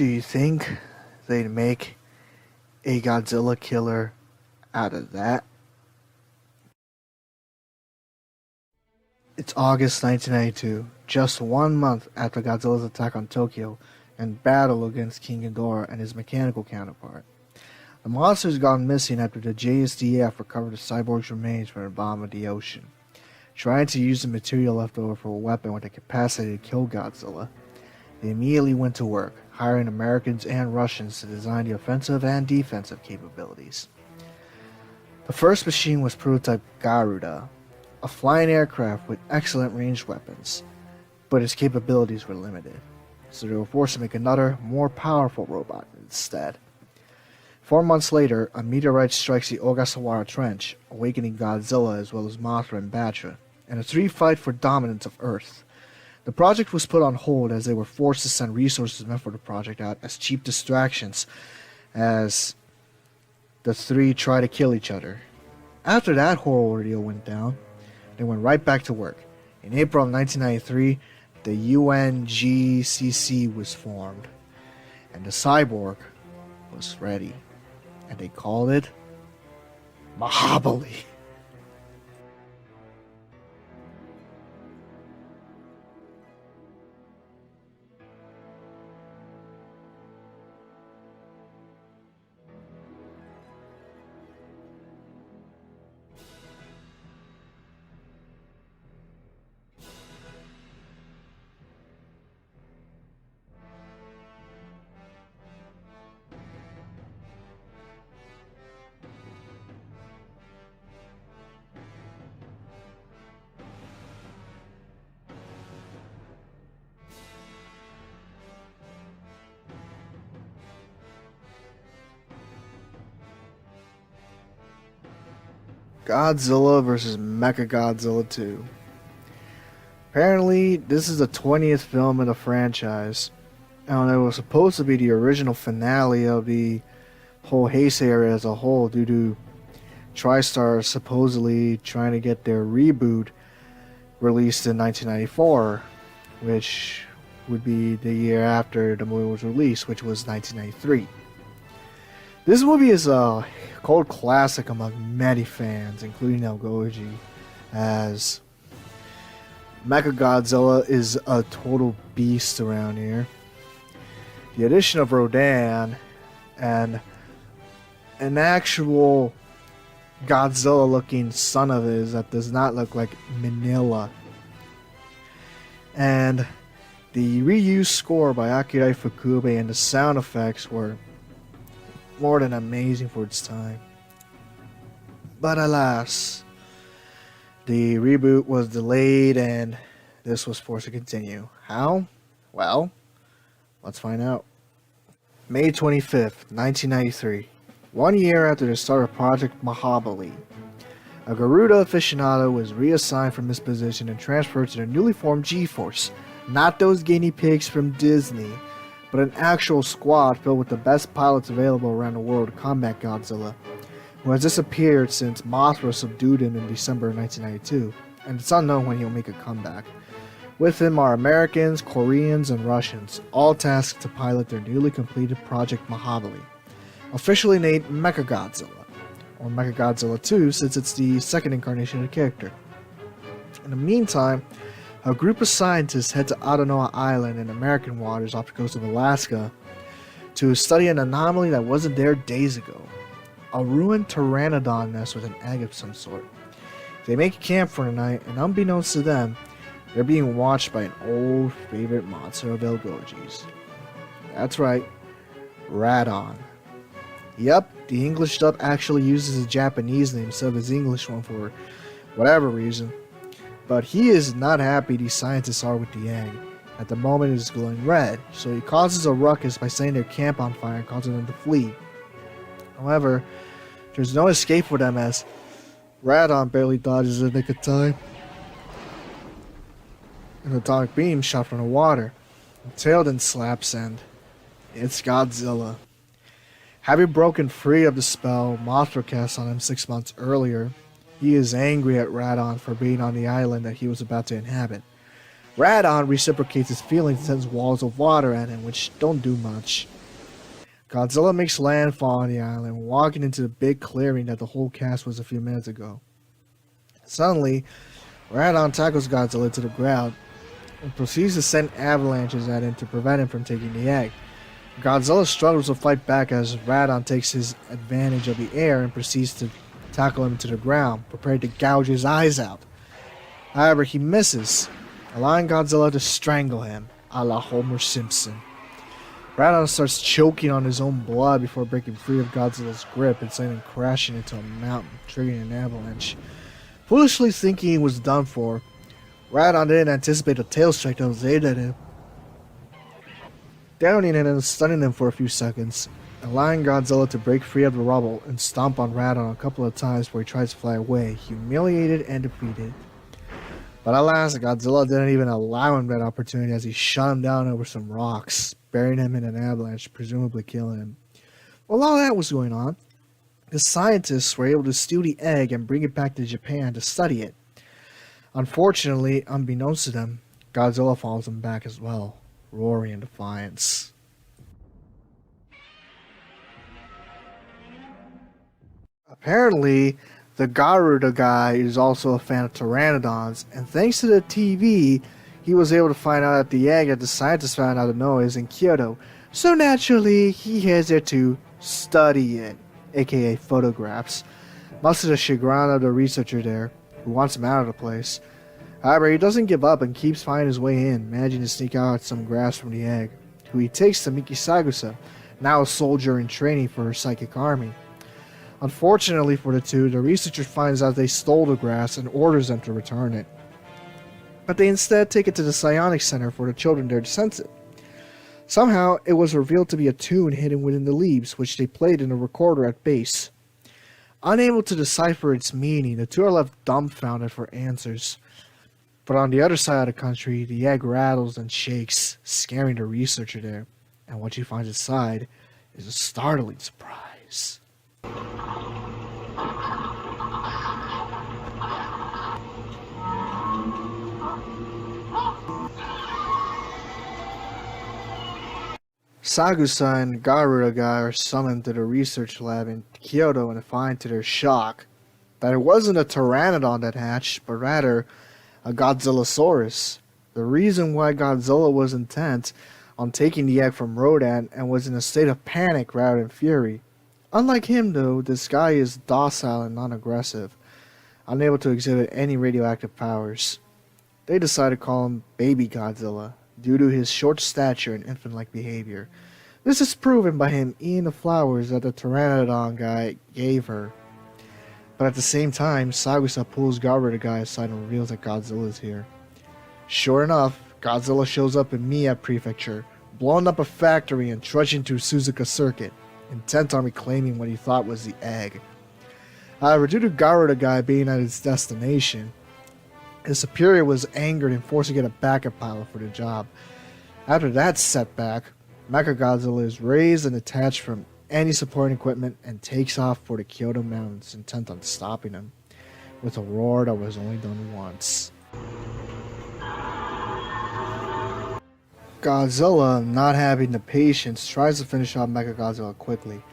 do you think they'd make a Godzilla killer out of that? It's August 1992, just 1 month after Godzilla's attack on Tokyo and battle against King Ghidorah and his mechanical counterpart. The monster's gone missing after the JSDF recovered the cyborg's remains from the bottom of the ocean, trying to use the material left over for a weapon with the capacity to kill Godzilla. They immediately went to work, hiring Americans and Russians to design the offensive and defensive capabilities. The first machine was prototype Garuda, a flying aircraft with excellent ranged weapons, but its capabilities were limited, so they were forced to make another, more powerful robot instead. 4 months later, a meteorite strikes the Ogasawara Trench, awakening Godzilla as well as Mothra and Batra, and the three fight for dominance of Earth. The project was put on hold as they were forced to send resources meant for the project out as cheap distractions as the three try to kill each other. After that horror ordeal went down, they went right back to work. In April of 1993, the UNGCC was formed, and the cyborg was ready, and they called it Mahabali. Godzilla vs. Mechagodzilla 2. Apparently, this is the 20th film in the franchise, and it was supposed to be the original finale of the whole Heisei area as a whole, due to TriStar supposedly trying to get their reboot released in 1994, which would be the year after the movie was released, which was 1993. This movie is a cult classic among many fans, including ElGoji, as Mechagodzilla is a total beast around here. The addition of Rodan and an actual Godzilla-looking son of his that does not look like Manila, and the reused score by Akira Ifukube and the sound effects were more than amazing for its time. But alas, the reboot was delayed and this was forced to continue. How? Well, let's find out. May 25th, 1993. 1 year after the start of Project Mahabali, a Garuda aficionado was reassigned from his position and transferred to the newly formed G-Force. Not those guinea pigs from Disney, but an actual squad filled with the best pilots available around the world to combat Godzilla, who has disappeared since Mothra subdued him in December 1992, and it's unknown when he'll make a comeback. With him are Americans, Koreans, and Russians, all tasked to pilot their newly completed Project Mahabali, officially named Mechagodzilla, or Mechagodzilla 2 since it's the second incarnation of the character. In the meantime, a group of scientists head to Adanoa Island in American waters off the coast of Alaska to study an anomaly that wasn't there days ago. A ruined pteranodon nest with an egg of some sort. They make camp for the night, and unbeknownst to them, they're being watched by an old favorite monster of ElGoji's. That's right, Radon. Yep, the English dub actually uses a Japanese name instead of his English one for whatever reason. But he is not happy these scientists are with the egg. At the moment it is glowing red, so he causes a ruckus by setting their camp on fire and causing them to flee. However, there's no escape for them as Radon barely dodges in the nick of time. An atomic beam shot from the water. The tail then slaps and it's Godzilla. Having broken free of the spell Mothra cast on him 6 months earlier, he is angry at Radon for being on the island that he was about to inhabit. Radon reciprocates his feelings and sends walls of water at him, which don't do much. Godzilla makes landfall on the island, walking into the big clearing that the whole cast was a few minutes ago. Suddenly, Radon tackles Godzilla to the ground and proceeds to send avalanches at him to prevent him from taking the egg. Godzilla struggles to fight back as Radon takes his advantage of the air and proceeds to tackle him to the ground, prepared to gouge his eyes out. However, he misses, allowing Godzilla to strangle him, a la Homer Simpson. Radon starts choking on his own blood before breaking free of Godzilla's grip and sending him crashing into a mountain, triggering an avalanche. Foolishly thinking he was done for, Radon didn't anticipate a tail strike that was aimed at him, downing him and stunning him for a few seconds, allowing Godzilla to break free of the rubble and stomp on Radon a couple of times before he tries to fly away, humiliated and defeated. But alas, Godzilla didn't even allow him that opportunity as he shot him down over some rocks, burying him in an avalanche, presumably killing him. While all that was going on, the scientists were able to steal the egg and bring it back to Japan to study it. Unfortunately, unbeknownst to them, Godzilla follows them back as well, roaring in defiance. Apparently, the Garuda guy is also a fan of pteranodons, and thanks to the TV, he was able to find out that the egg that the scientists found out of nowhere is in Kyoto. So naturally, he heads there to study it, aka photographs, much to the chagrin of the researcher there, who wants him out of the place. However, he doesn't give up and keeps finding his way in, managing to sneak out some grass from the egg, who he takes to Miki Sagusa, now a soldier in training for her psychic army. Unfortunately for the two, the researcher finds out they stole the grass and orders them to return it. But they instead take it to the psionics center for the children there to sense it. Somehow, it was revealed to be a tune hidden within the leaves, which they played in a recorder at base. Unable to decipher its meaning, the two are left dumbfounded for answers. But on the other side of the country, the egg rattles and shakes, scaring the researcher there. And what she finds inside is a startling surprise. Sagusa and Garuda guy are summoned to the research lab in Kyoto and find to their shock that it wasn't a pteranodon that hatched, but rather a Godzillasaurus. The reason why Godzilla was intent on taking the egg from Rodan and was in a state of panic rather than fury. Unlike him though, this guy is docile and non-aggressive, unable to exhibit any radioactive powers. They decide to call him Baby Godzilla, due to his short stature and infant-like behavior. This is proven by him eating the flowers that the Pteranodon guy gave her. But at the same time, Sagusa pulls Garuda guy aside and reveals that Godzilla is here. Sure enough, Godzilla shows up in Mie Prefecture, blowing up a factory and trudging to Suzuka Circuit, intent on reclaiming what he thought was the egg. However, due to Garuda guy being at his destination, his superior was angered and forced to get a backup pilot for the job. After that setback, Mechagodzilla is raised and detached from any supporting equipment and takes off for the Kyoto Mountains, intent on stopping him, with a roar that was only done once. Godzilla, not having the patience, tries to finish off Mechagodzilla quickly,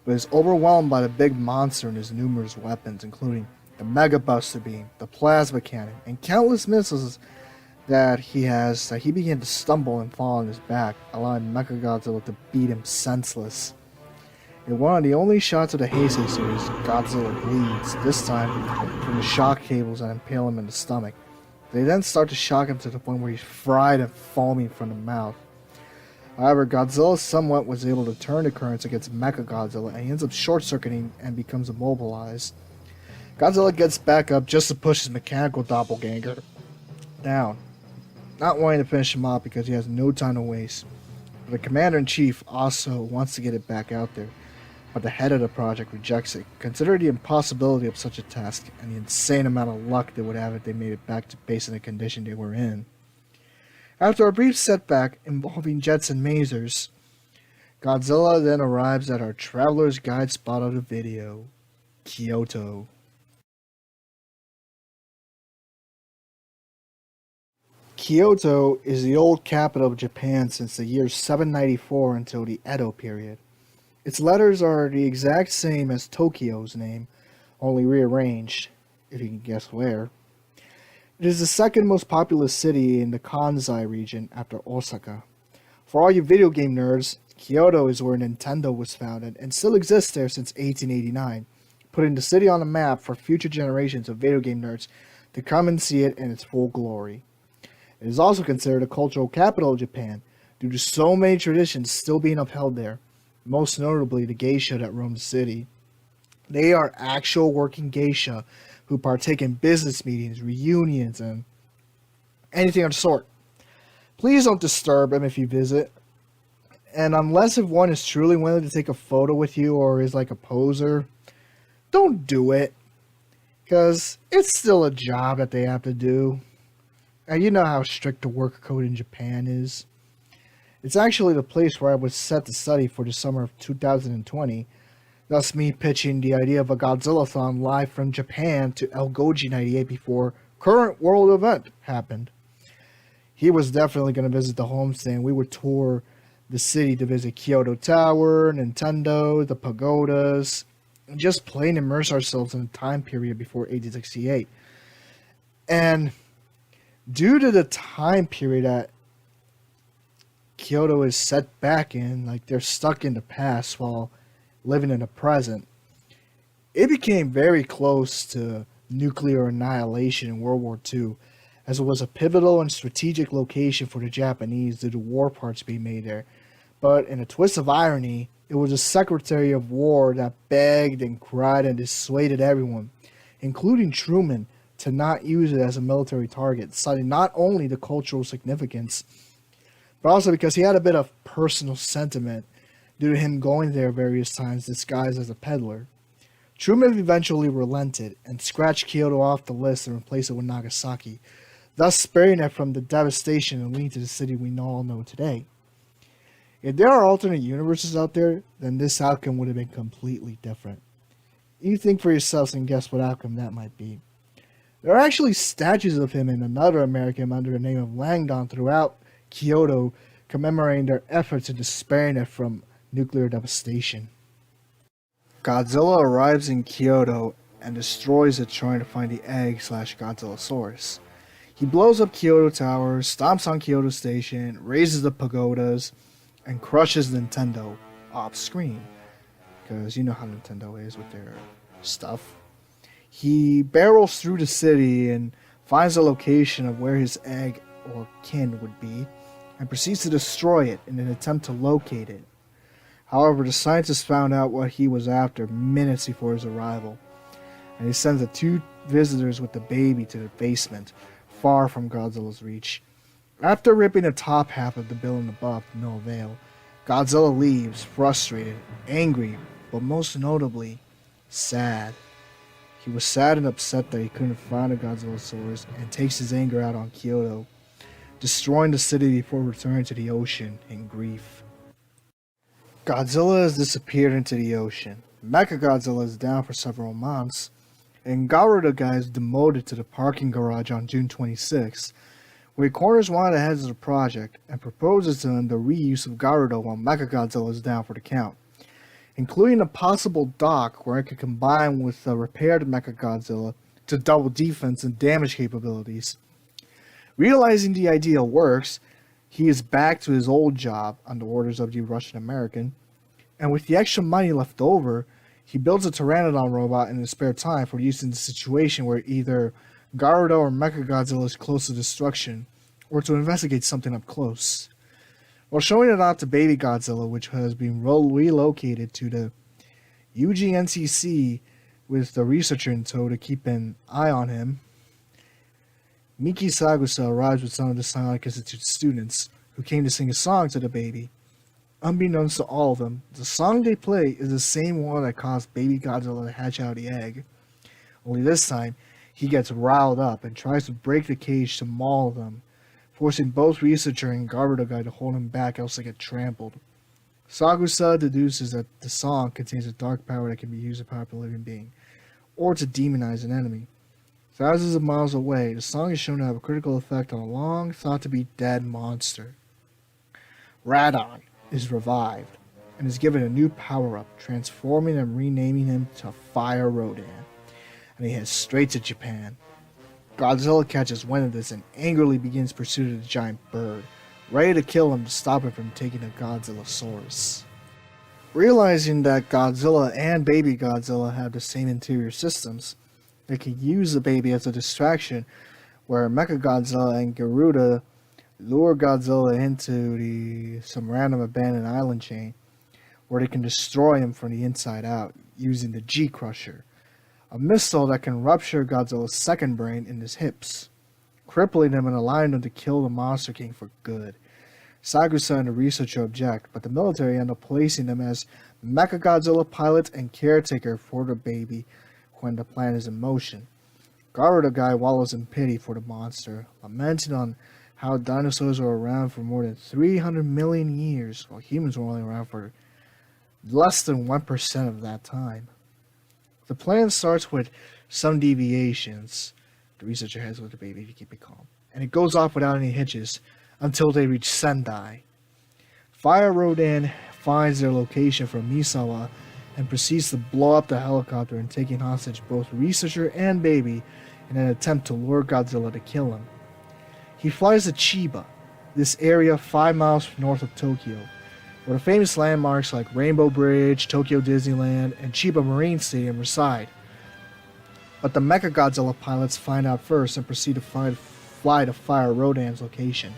but is overwhelmed by the big monster and his numerous weapons, including the Mega Buster Beam, the Plasma Cannon, and countless missiles that he has, that he began to stumble and fall on his back, allowing Mechagodzilla to beat him senseless. In one of the only shots of the Heisei series, Godzilla bleeds, this time from the shock cables that impale him in the stomach. They then start to shock him to the point where he's fried and foaming from the mouth. However, Godzilla somewhat was able to turn the currents against Mechagodzilla, and he ends up short-circuiting and becomes immobilized. Godzilla gets back up just to push his mechanical doppelganger down, not wanting to finish him off because he has no time to waste. The Commander-in-Chief also wants to get it back out there, but the head of the project rejects it, considering the impossibility of such a task and the insane amount of luck they would have if they made it back to base in the condition they were in. After a brief setback involving jets and masers, Godzilla then arrives at our traveler's guide spot of the video, Kyoto. Kyoto is the old capital of Japan since the year 794 until the Edo period. Its letters are the exact same as Tokyo's name, only rearranged, if you can guess where. It is the second most populous city in the Kansai region after Osaka. For all you video game nerds, Kyoto is where Nintendo was founded and still exists there since 1889, putting the city on the map for future generations of video game nerds to come and see it in its full glory. It is also considered a cultural capital of Japan due to so many traditions still being upheld there, most notably the geisha that roam the city. They are actual working geisha who partake in business meetings, reunions, and anything of the sort. Please don't disturb them if you visit, and unless if one is truly willing to take a photo with you or is like a poser, don't do it, because it's still a job that they have to do. And you know how strict the work code in Japan is. It's actually the place where I was set to study for the summer of 2020, thus me pitching the idea of a Godzillathon live from Japan to ElGoji98 before current world event happened. He was definitely going to visit the homestay, and we would tour the city to visit Kyoto Tower, Nintendo, the pagodas, and just plain immerse ourselves in the time period before 1868. And due to the time period that Kyoto is set back in, like they're stuck in the past while living in the present, it became very close to nuclear annihilation in World War II, as it was a pivotal and strategic location for the Japanese due to war parts being made there. But in a twist of irony, it was the Secretary of War that begged and cried and dissuaded everyone, including Truman, to not use it as a military target, citing not only the cultural significance, but also because he had a bit of personal sentiment due to him going there various times disguised as a peddler. Truman eventually relented and scratched Kyoto off the list and replaced it with Nagasaki, thus sparing it from the devastation and leading to the city we all know today. If there are alternate universes out there, then this outcome would have been completely different. You think for yourselves and guess what outcome that might be. There are actually statues of him and another American under the name of Langdon throughout Kyoto, commemorating their efforts in sparing it from nuclear devastation. Godzilla arrives in Kyoto and destroys it trying to find the egg/Godzillasaurus. He blows up Kyoto Tower, stomps on Kyoto Station, raises the pagodas, and crushes Nintendo off screen. Because you know how Nintendo is with their stuff. He barrels through the city and finds the location of where his egg or kin would be, and proceeds to destroy it in an attempt to locate it. However, the scientists found out what he was after minutes before his arrival, and he sends the two visitors with the baby to the basement, far from Godzilla's reach. After ripping the top half of the building above to no avail, Godzilla leaves, frustrated, angry, but most notably, sad. He was sad and upset that he couldn't find a Godzillasaurus and takes his anger out on Kyoto, destroying the city before returning to the ocean in grief. Godzilla has disappeared into the ocean. Mechagodzilla is down for several months, and Garuda Guy is demoted to the parking garage on June 26th, where he corners one of the heads of the project and proposes to him the reuse of Garuda while Mechagodzilla is down for the count, including a possible dock where it could combine with the repaired Mechagodzilla to double defense and damage capabilities. Realizing the idea works, he is back to his old job on the orders of the Russian American, and with the extra money left over, he builds a Pteranodon robot in his spare time for use in the situation where either Garuda or Mechagodzilla is close to destruction, or to investigate something up close. While showing it out to Baby Godzilla, which has been relocated to the UGNCC with the researcher in tow to keep an eye on him, Miki Sagusa arrives with some of the Sonic Institute students who came to sing a song to the baby. Unbeknownst to all of them, the song they play is the same one that caused Baby Godzilla to hatch out the egg. Only this time, he gets riled up and tries to break the cage to maul them, forcing both researcher and Garuda Guy to hold him back else they get trampled. Sagusa deduces that the song contains a dark power that can be used to power up a living being, or to demonize an enemy. Thousands of miles away, the song is shown to have a critical effect on a long thought to be dead monster. Radon is revived, and is given a new power-up, transforming and renaming him to Fire Rodan, and he heads straight to Japan. Godzilla catches wind of this and angrily begins pursuit of the giant bird, ready to kill him to stop him from taking the Godzillasaurus. Realizing that Godzilla and Baby Godzilla have the same interior systems, they can use the baby as a distraction, where Mechagodzilla and Garuda lure Godzilla into some random abandoned island chain, where they can destroy him from the inside out using the G-Crusher, a missile that can rupture Godzilla's second brain in his hips, crippling him and allowing him to kill the Monster King for good. Sakusa and the researcher object, but the military end up placing them as Mechagodzilla pilot and caretaker for the baby when the plan is in motion. Garuda Guy wallows in pity for the monster, lamenting on how dinosaurs were around for more than 300 million years, while humans were only around for less than 1% of that time. The plan starts with some deviations. The researcher heads with the baby to keep it calm, and it goes off without any hitches until they reach Sendai. Fire Rodan finds their location from Misawa and proceeds to blow up the helicopter and taking hostage both researcher and baby in an attempt to lure Godzilla to kill him. He flies to Chiba, this area 5 miles north of Tokyo, where the famous landmarks like Rainbow Bridge, Tokyo Disneyland, and Chiba Marine Stadium reside. But the Mechagodzilla pilots find out first and proceed to fly to Fire Rodan's location.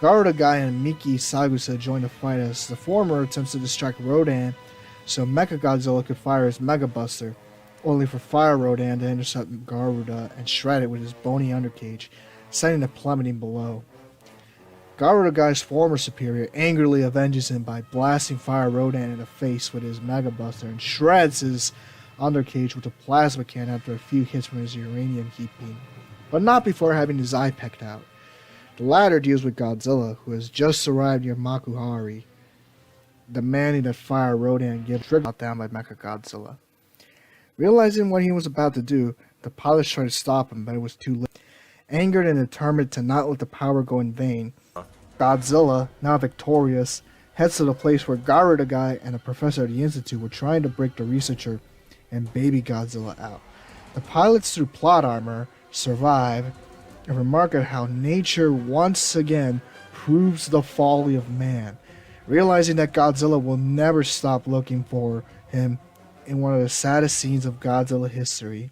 Garuda Guy and Miki Sagusa join the fight as the former attempts to distract Rodan so Mechagodzilla could fire his Mega Buster, only for Fire Rodan to intercept Garuda and shred it with his bony undercage, sending it plummeting below. Garuda Guy's former superior angrily avenges him by blasting Fire Rodan in the face with his Mega Buster and shreds his undercage with a plasma can after a few hits from his uranium heat beam, but not before having his eye pecked out. The latter deals with Godzilla, who has just arrived near Makuhari, demanding that Fire Rodan get triggered down by Mechagodzilla. Realizing what he was about to do, the pilots tried to stop him, but it was too late. Angered and determined to not let the power go in vain, Godzilla, now victorious, heads to the place where Garuda Guy and a professor at the Institute were trying to break the researcher and Baby Godzilla out. The pilots, through plot armor, survive and remark at how nature once again proves the folly of man. Realizing that Godzilla will never stop looking for him in one of the saddest scenes of Godzilla history,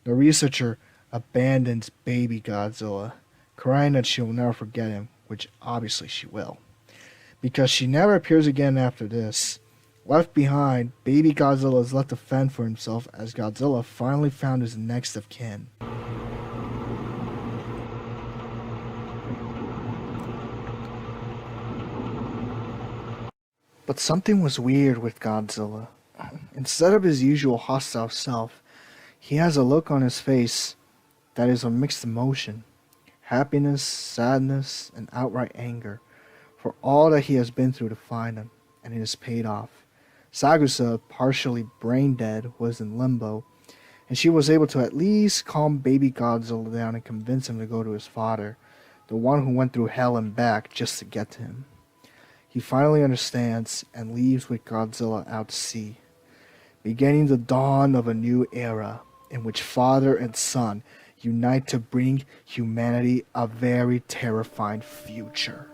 the researcher abandons Baby Godzilla, crying that she will never forget him, which obviously she will, because she never appears again after this. Left behind, Baby Godzilla is left to fend for himself as Godzilla finally found his next of kin. But something was weird with Godzilla. Instead of his usual hostile self, he has a look on his face that is a mixed emotion. Happiness, sadness, and outright anger for all that he has been through to find him, and it has paid off. Sagusa, partially brain dead, was in limbo, and she was able to at least calm Baby Godzilla down and convince him to go to his father, the one who went through hell and back just to get to him. He finally understands and leaves with Godzilla out to sea, beginning the dawn of a new era in which father and son unite to bring humanity a very terrifying future.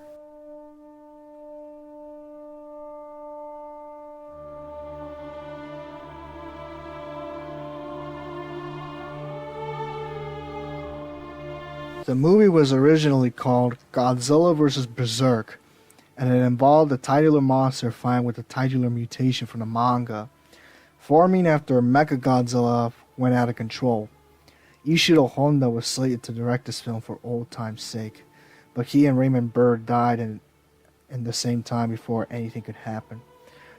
The movie was originally called Godzilla vs. Berserk, and it involved a titular monster fighting with a titular mutation from the manga, forming after Mechagodzilla went out of control. Ishiro Honda was slated to direct this film for old time's sake, but he and Raymond Bird died in the same time before anything could happen.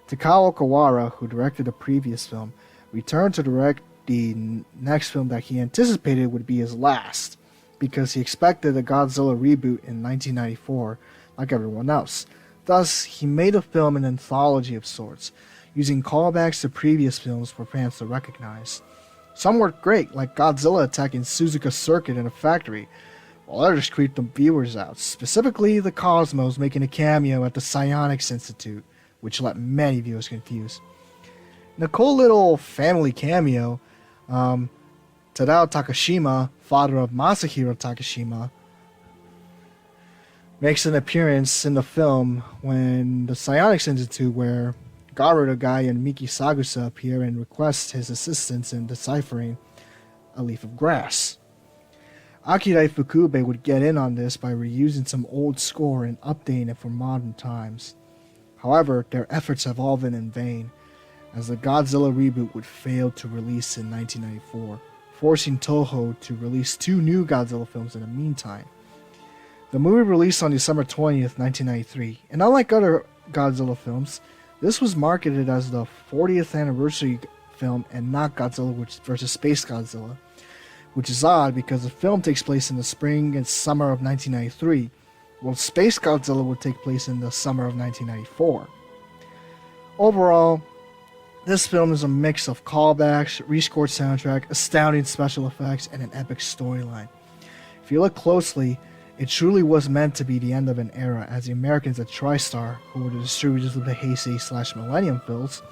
Takao Kawara, who directed the previous film, returned to direct the next film that he anticipated would be his last, because he expected a Godzilla reboot in 1994, like everyone else. Thus, he made a film an anthology of sorts, using callbacks to previous films for fans to recognize. Some worked great, like Godzilla attacking Suzuka Circuit in a factory, while others creeped the viewers out, specifically the Cosmos making a cameo at the Psionics Institute, which left many viewers confused. In a cool little family cameo, Tadao Takashima, father of Masahiro Takashima, makes an appearance in the film when the Psionics Institute, where Garuda Guy and Miki Sagusa appear and request his assistance in deciphering a leaf of grass. Akira Ifukube would get in on this by reusing some old score and updating it for modern times. However, their efforts have all been in vain, as the Godzilla reboot would fail to release in 1994, forcing Toho to release 2 new Godzilla films in the meantime. The movie released on December 20th, 1993, and unlike other Godzilla films, this was marketed as the 40th anniversary film and not Godzilla vs. Space Godzilla, which is odd because the film takes place in the spring and summer of 1993, while Space Godzilla would take place in the summer of 1994. Overall, this film is a mix of callbacks, rescored soundtrack, astounding special effects, and an epic storyline. If you look closely, it truly was meant to be the end of an era, as the Americans at TriStar, who were the distributors of the Heisei/Millennium films,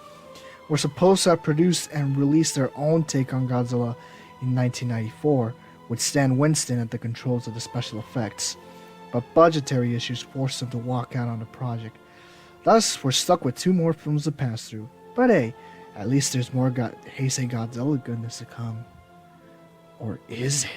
were supposed to have produced and released their own take on Godzilla in 1994, with Stan Winston at the controls of the special effects, but budgetary issues forced them to walk out on the project. Thus, we're stuck with 2 more films to pass through, but hey, at least there's more Heisei Godzilla goodness to come. Or is it?